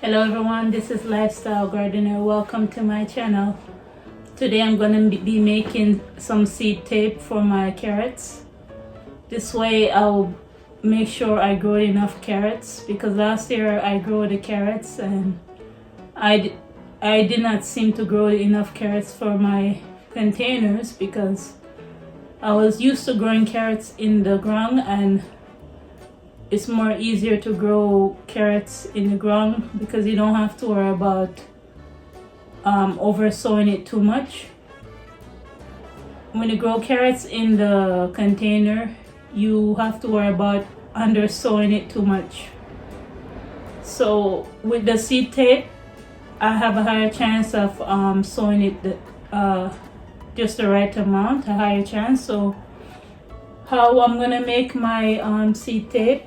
Hello everyone, this is Lifestyle Gardener. Welcome to my channel. Today I'm going to be making some seed tape for my carrots. This way I'll make sure I grow enough carrots, because last year I grew the carrots and I did not seem to grow enough carrots for my containers, because I was used to growing carrots in the ground, and it's more easier to grow carrots in the ground because you don't have to worry about over sowing it too much. When you grow carrots in the container, you have to worry about under sowing it too much. So with the seed tape, I have a higher chance of sowing it just the right amount, a higher chance. So how I'm gonna make my seed tape: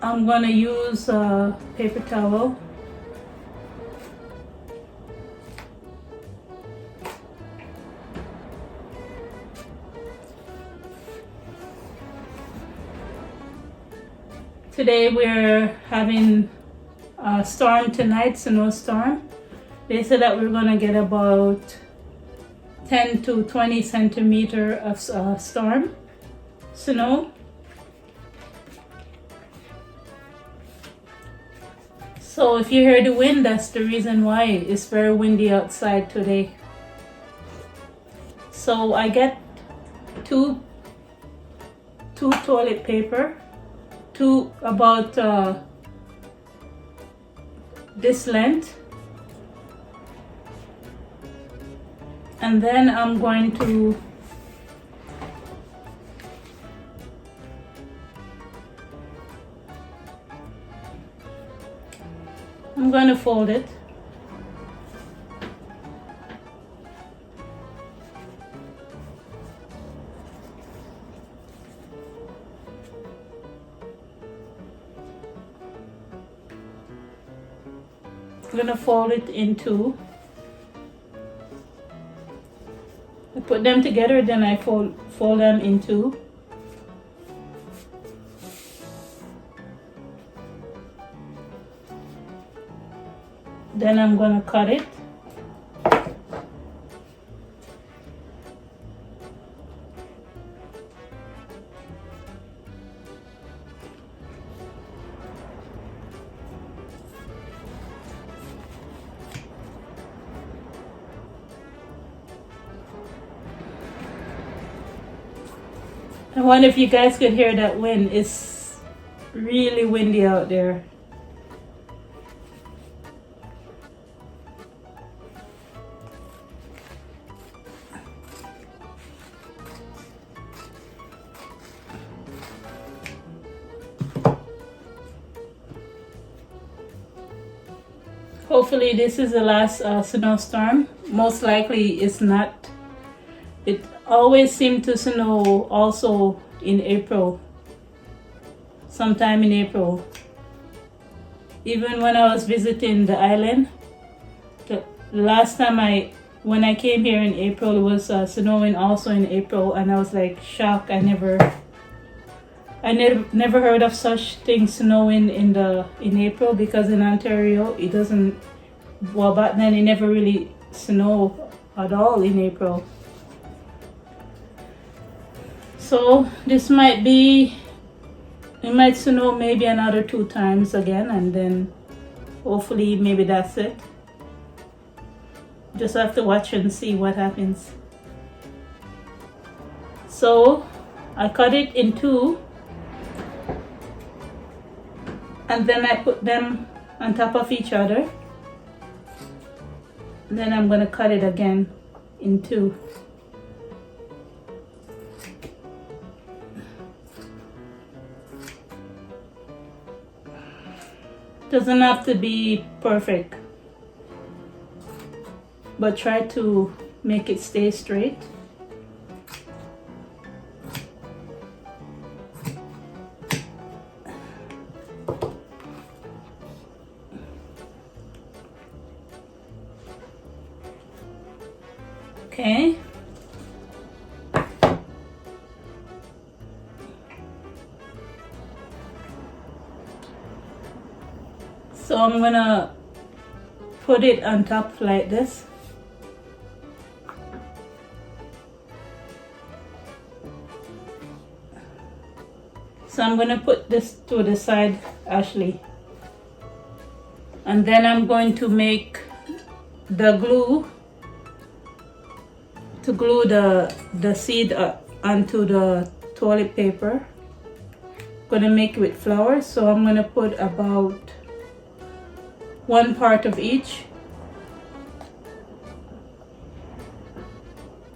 I'm gonna use a paper towel. Today we're having a storm tonight, snowstorm. They said that we're gonna get about 10 to 20 centimeter of storm snow. So if you hear the wind, that's the reason why. It's very windy outside today. So I get two toilet paper, two about this length, and then I'm going to fold it. I'm gonna fold it in two. I put them together, then I fold them in two. Then I'm gonna cut it. I wonder if you guys could hear that wind. It's really windy out there. Hopefully this is the last snowstorm. Most likely it's not. It always seemed to snow also in April, sometime in April. Even when I was visiting the island, the last time when I came here in April, it was snowing also in April, and I was like shocked. I never heard of such things snowing in April, because in Ontario it doesn't. Well, back then it never really snowed at all in April. So this might be, it might snow maybe another 2 times again, and then hopefully maybe that's it. Just have to watch and see what happens. So I cut it in two, and then I put them on top of each other. Then I'm gonna cut it again in two. Doesn't have to be perfect, but try to make it stay straight. Okay. So I'm gonna put it on top like this. So I'm gonna put this to the side, Ashley. And then I'm going to make the glue to glue the seed onto the toilet paper. Gonna make it with flour, so I'm gonna put about 1 part of each.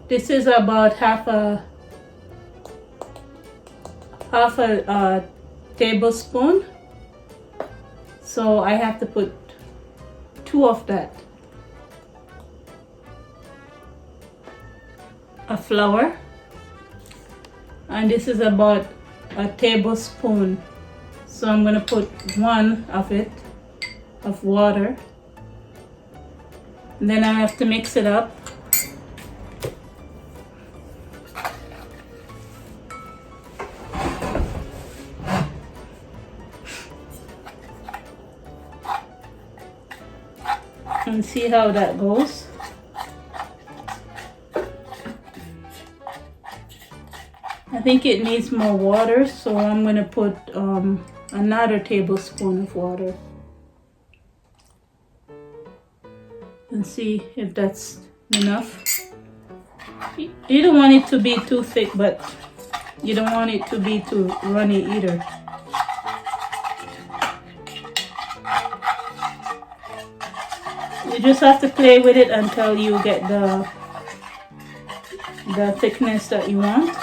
This is about half a tablespoon, so I have to put 2 of that of flour, and this is about a tablespoon, so I'm gonna put 1 of it of water, and then I have to mix it up. And see how that goes. I think it needs more water, so I'm gonna put another tablespoon of water and see if that's enough. You don't want it to be too thick, but you don't want it to be too runny either. You just have to play with it until you get the thickness that you want.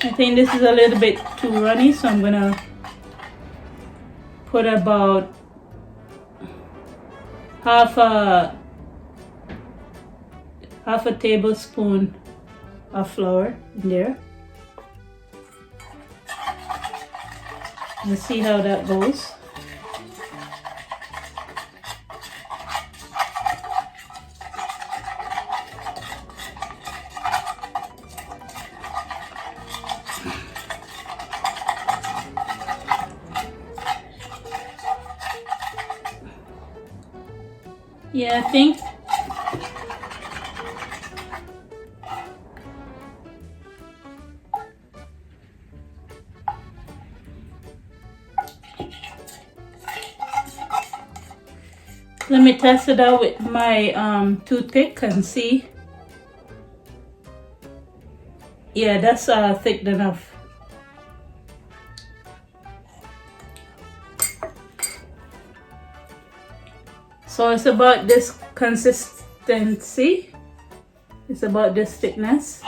I think this is a little bit too runny, so I'm gonna put about half a tablespoon of flour in there. And see how that goes. Yeah, I think let me test it out with my toothpick and see. Yeah, that's thick enough. So it's about this consistency. It's about this thickness.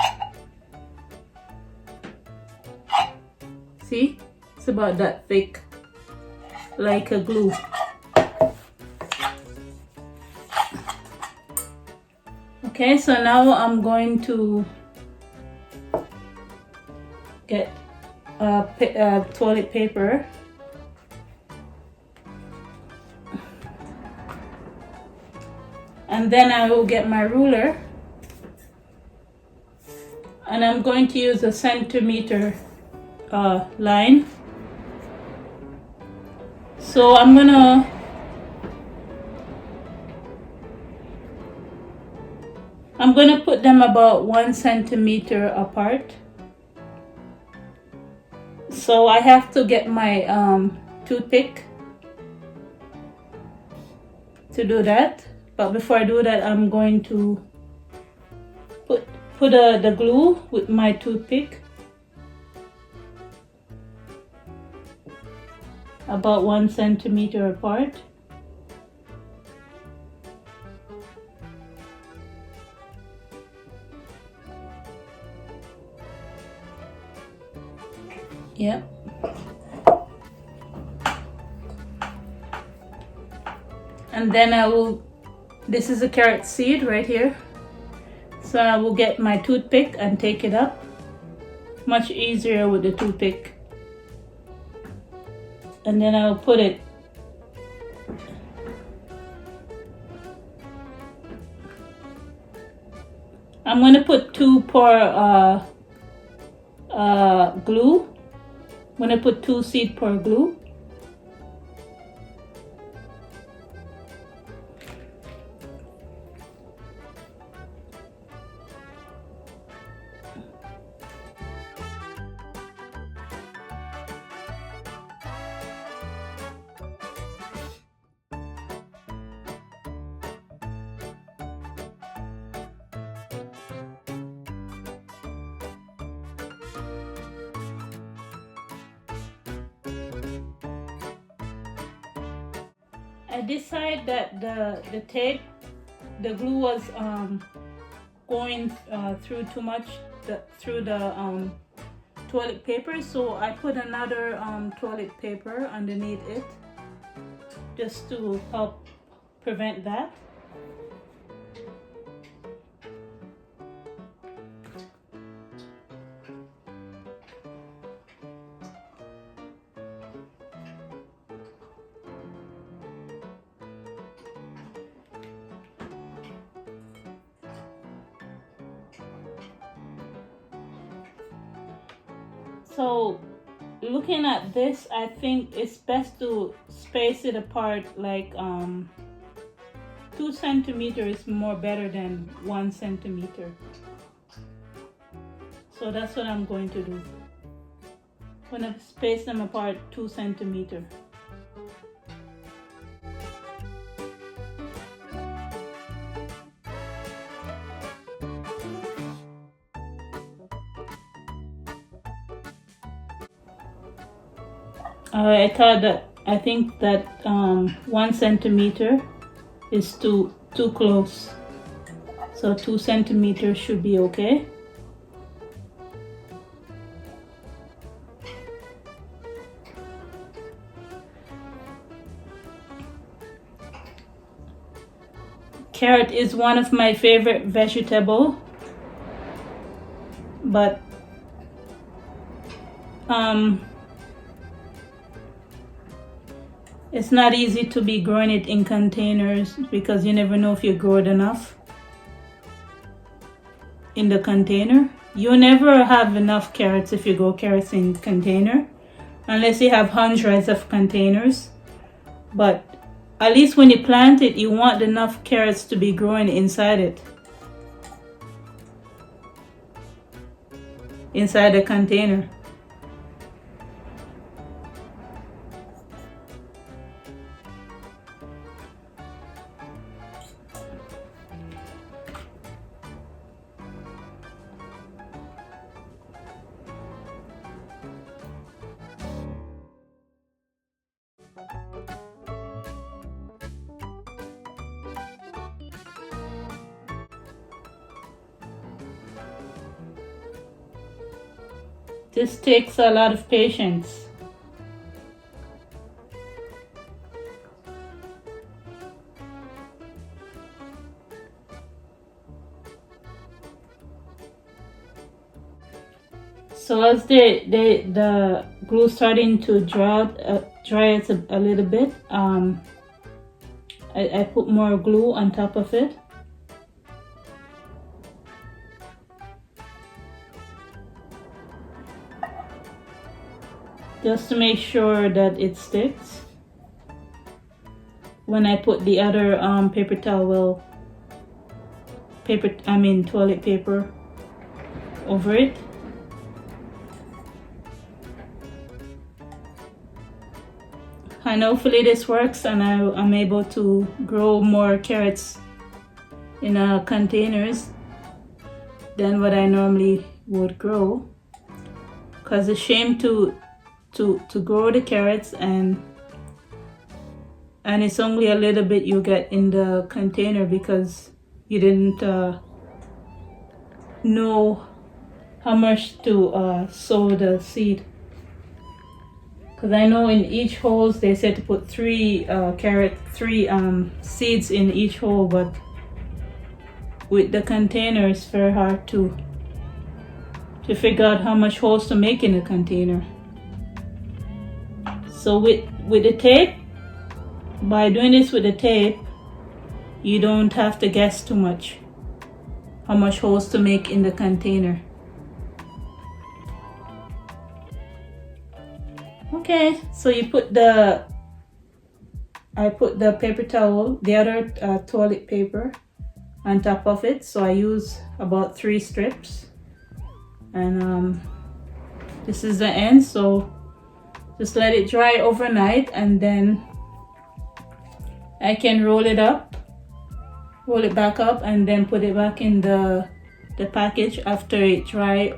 See? It's about that thick, like a glue. Okay, so now I'm going to get toilet paper. And then I will get my ruler, and I'm going to use a centimeter line. So I'm gonna put them about 1 centimeter apart. So I have to get my toothpick to do that. But before I do that, I'm going to put the glue with my toothpick about 1 centimeter apart. Yep. And then this is a carrot seed right here. So I will get my toothpick and take it up. Much easier with the toothpick. And then I'll put it I'm gonna put 2 per glue. I'm gonna put 2 seeds per glue. I decided that the tape, the glue was going through too much through the toilet paper, so I put another toilet paper underneath it just to help prevent that. So looking at this, I think it's best to space it apart like 2 centimeters is more better than 1 centimeter. So that's what I'm going to do. I'm going to space them apart 2 centimeters. I think that 1 centimeter is too close, so 2 centimeters should be okay. Carrot is one of my favorite vegetable, but it's not easy to be growing it in containers because you never know if you grow it enough in the container. You never have enough carrots if you grow carrots in container, unless you have hundreds of containers. But at least when you plant it, you want enough carrots to be growing inside it, inside the container. This takes a lot of patience. So as the glue starting to dry it a little bit, I put more glue on top of it. Just to make sure that it sticks. When I put the other paper towel, toilet paper over it. And hopefully this works and I'm able to grow more carrots in containers than what I normally would grow. Because it's a shame to grow the carrots and it's only a little bit you get in the container because you didn't know how much to sow the seed. Because I know in each holes they said to put 3 seeds in each hole, but with the container it's very hard to figure out how much holes to make in a container. So with the tape, by doing this with the tape, you don't have to guess too much how much holes to make in the container. Okay, so I put the paper towel, the other toilet paper on top of it. So I use about 3 strips, and this is the end. So just let it dry overnight, and then I can roll it back up, and then put it back in the package after it dry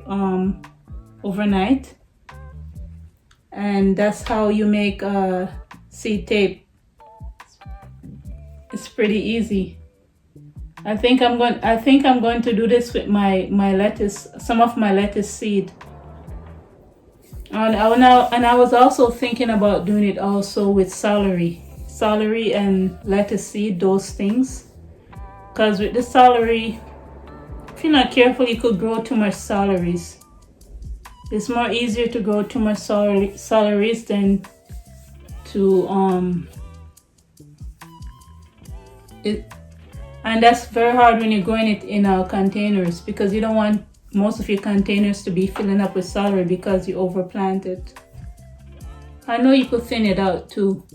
overnight. And that's how you make seed tape. It's pretty easy. I think I'm going to do this with my lettuce, some of my lettuce seed. And I was also thinking about doing it also with celery and lettuce seed, those things. Because with the celery, if you're not careful, you could grow too much celeries. It's more easier to grow too much celeries than to and that's very hard when you're growing it in containers, because you don't want most of your containers to be filling up with celery because you overplant it. I know you could thin it out too.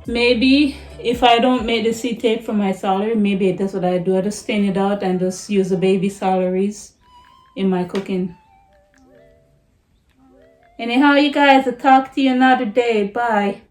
Maybe if I don't make the seed tape for my celery, maybe that's what I do. I just thin it out and just use the baby celeries in my cooking. Anyhow, you guys, I'll talk to you another day. Bye.